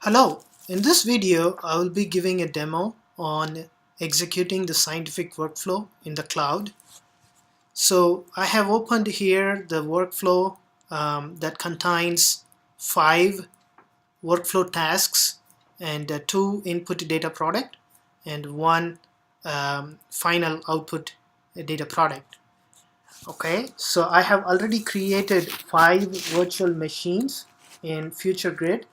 Hello, in this video I will be giving a demo on executing the scientific workflow in the cloud. So I have opened here the workflow that contains 5 workflow tasks and 2 input data product and 1 final output data product. Okay, so I have already created 5 virtual machines in FutureGrid,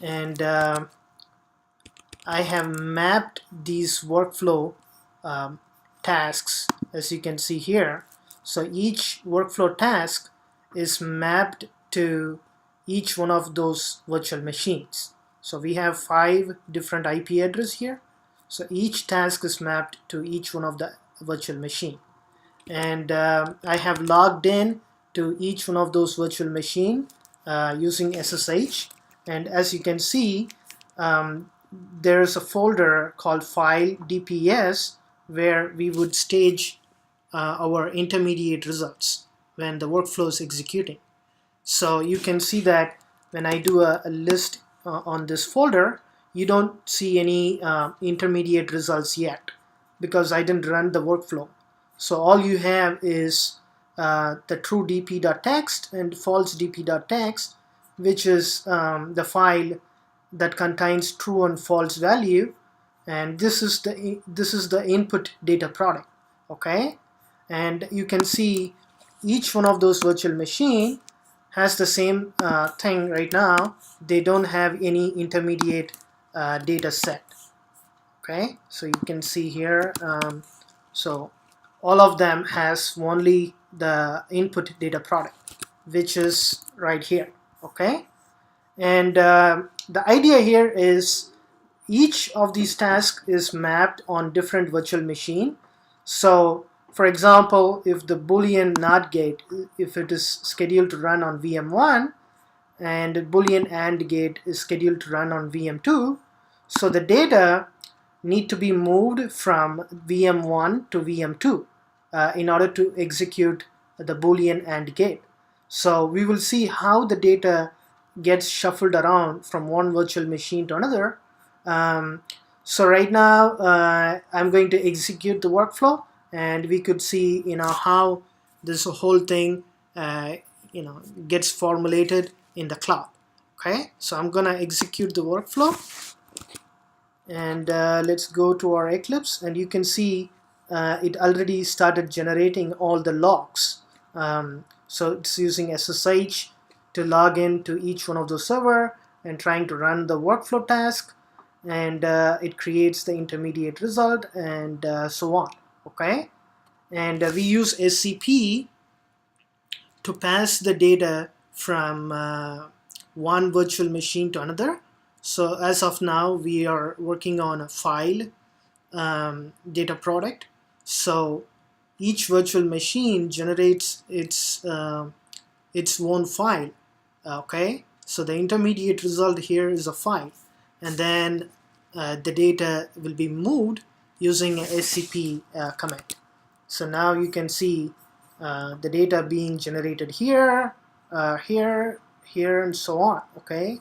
and I have mapped these workflow um, tasks, as you can see here. So each workflow task is mapped to each one of those virtual machines. So we have 5 different IP addresses here. So each task is mapped to each one of the virtual machine. And I have logged in to each one of those virtual machine using SSH. And as you can see, there's a folder called file DPS where we would stage our intermediate results when the workflow is executing. So you can see that when I do a list on this folder, you don't see any intermediate results yet because I didn't run the workflow. So all you have is the true dp.txt and false dp.txt, which is the file that contains true and false value, and this is the input data product. Okay, and you can see each one of those virtual machine has the same thing right now. They don't have any intermediate data set. Okay, so you can see here, so all of them has only the input data product, which is right here. Okay, and the idea here is each of these tasks is mapped on different virtual machine. So for example, if the Boolean NOT gate, if it is scheduled to run on VM1 and Boolean AND gate is scheduled to run on VM2, so the data need to be moved from VM1 to VM2 in order to execute the Boolean AND gate. So we will see how the data gets shuffled around from one virtual machine to another. So right now I'm going to execute the workflow, and we could see how this whole thing gets formulated in the cloud. Okay, so I'm gonna execute the workflow, and let's go to our Eclipse, and you can see it already started generating all the logs. So it's using SSH to log in to each one of the server and trying to run the workflow task, and it creates the intermediate result, and so on. Okay, and we use SCP to pass the data from one virtual machine to another. So as of now we are working on a file data product. So each virtual machine generates its own file. Okay, so the intermediate result here is a file, and then the data will be moved using a SCP command. So now you can see the data being generated here, here, and so on. Okay,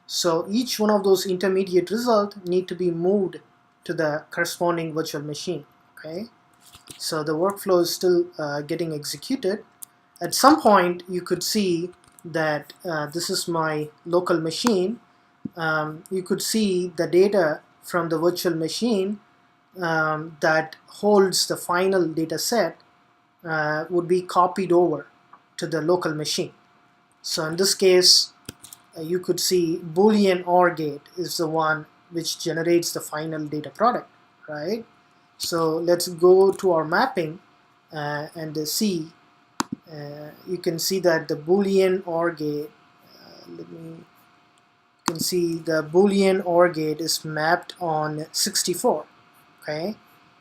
so each one of those intermediate results need to be moved to the corresponding virtual machine. Okay, so the workflow is still getting executed. At some point you could see that this is my local machine. You could see the data from the virtual machine that holds the final data set would be copied over to the local machine. So in this case you could see Boolean OR gate is the one which generates the final data product, right? So let's go to our mapping and see. You can see that the Boolean OR gate, you can see the Boolean OR gate is mapped on 64. Okay,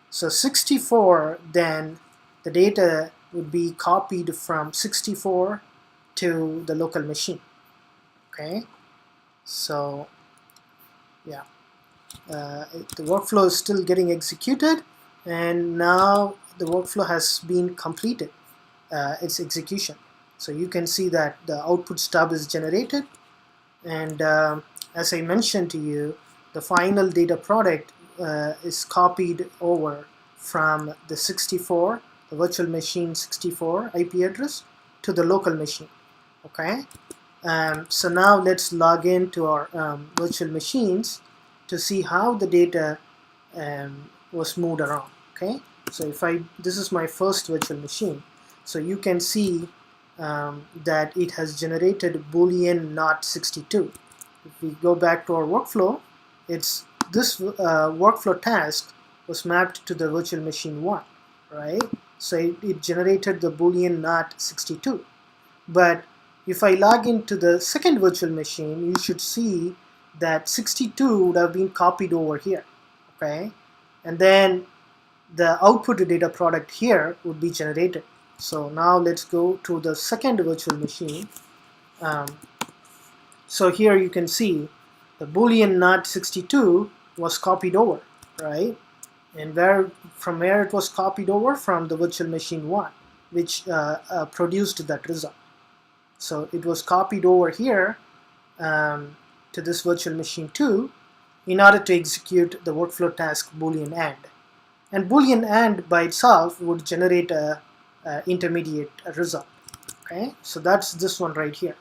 so 64, then the data would be copied from 64 to the local machine. Okay, so yeah, the workflow is still getting executed, and now the workflow has been completed its execution. So you can see that the output stub is generated, and as I mentioned to you, the final data product is copied over from the 64, the virtual machine 64 IP address to the local machine. Okay, so now let's log into our virtual machines to see how the data was moved around. Okay, so this is my first virtual machine, so you can see that it has generated Boolean not 62. If we go back to our workflow, it's this workflow task was mapped to the virtual machine 1, right? So it generated the Boolean not 62. But if I log into the second virtual machine, you should see that 62 would have been copied over here, okay? And then the output data product here would be generated. So now let's go to the second virtual machine. So here you can see the Boolean not 62 was copied over, right? And from where it was copied over? From the virtual machine 1, which produced that result. So it was copied over here to this virtual machine 2 in order to execute the workflow task Boolean AND. And Boolean AND by itself would generate a intermediate result. Okay, so that's this one right here,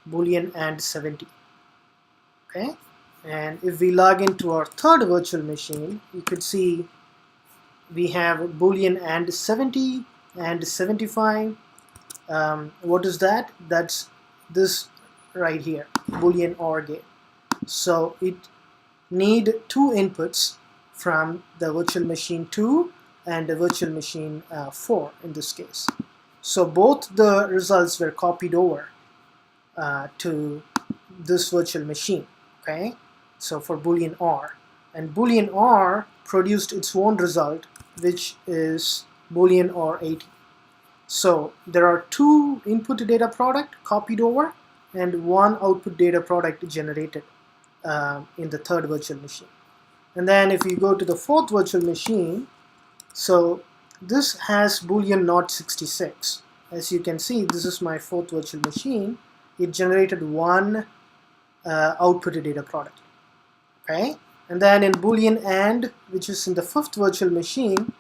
Boolean AND 70. Okay, and if we log into our third virtual machine, you could see we have Boolean AND 70 and 75. What is that? That's this right here, Boolean OR gate. So it need two inputs from the virtual machine 2 and the virtual machine 4 in this case. So both the results were copied over to this virtual machine. Okay, so for Boolean OR, and Boolean OR produced its own result, which is Boolean OR 80. So there are two input data product copied over and one output data product generated in the third virtual machine. And then if you go to the fourth virtual machine, so this has Boolean not 66. As you can see, this is my fourth virtual machine. It generated one output data product. Okay, and then in Boolean AND, which is in the fifth virtual machine,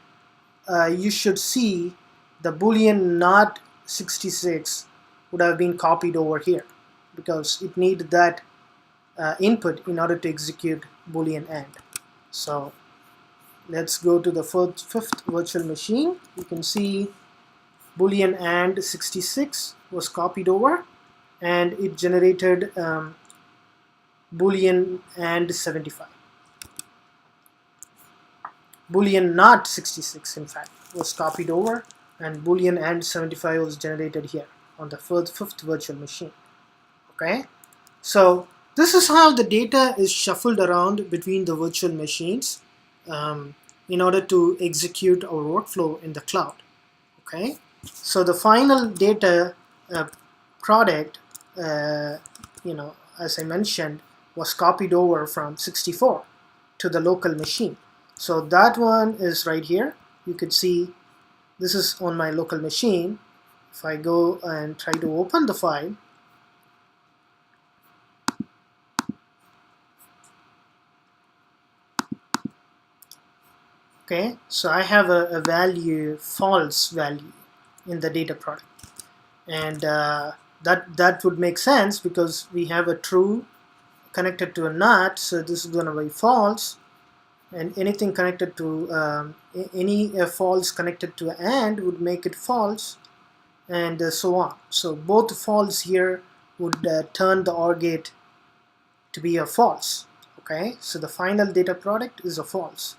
you should see the Boolean not 66 would have been copied over here because it needed that input in order to execute Boolean AND. So let's go to the fifth virtual machine. You can see Boolean AND 66 was copied over and it generated Boolean AND 75. Boolean not 66 in fact was copied over and Boolean AND 75 was generated here on the fifth virtual machine. Okay, so this is how the data is shuffled around between the virtual machines in order to execute our workflow in the cloud. Okay, so the final data product, as I mentioned, was copied over from 64 to the local machine. So that one is right here. You could see this is on my local machine. If I go and try to open the file, okay, so I have a value, false value in the data product, and that would make sense because we have a true connected to a not, so this is going to be false, and anything connected to any false connected to AND would make it false, and so on. So both false here would turn the OR gate to be a false. Okay, so the final data product is a false.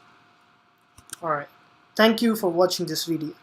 Alright, thank you for watching this video.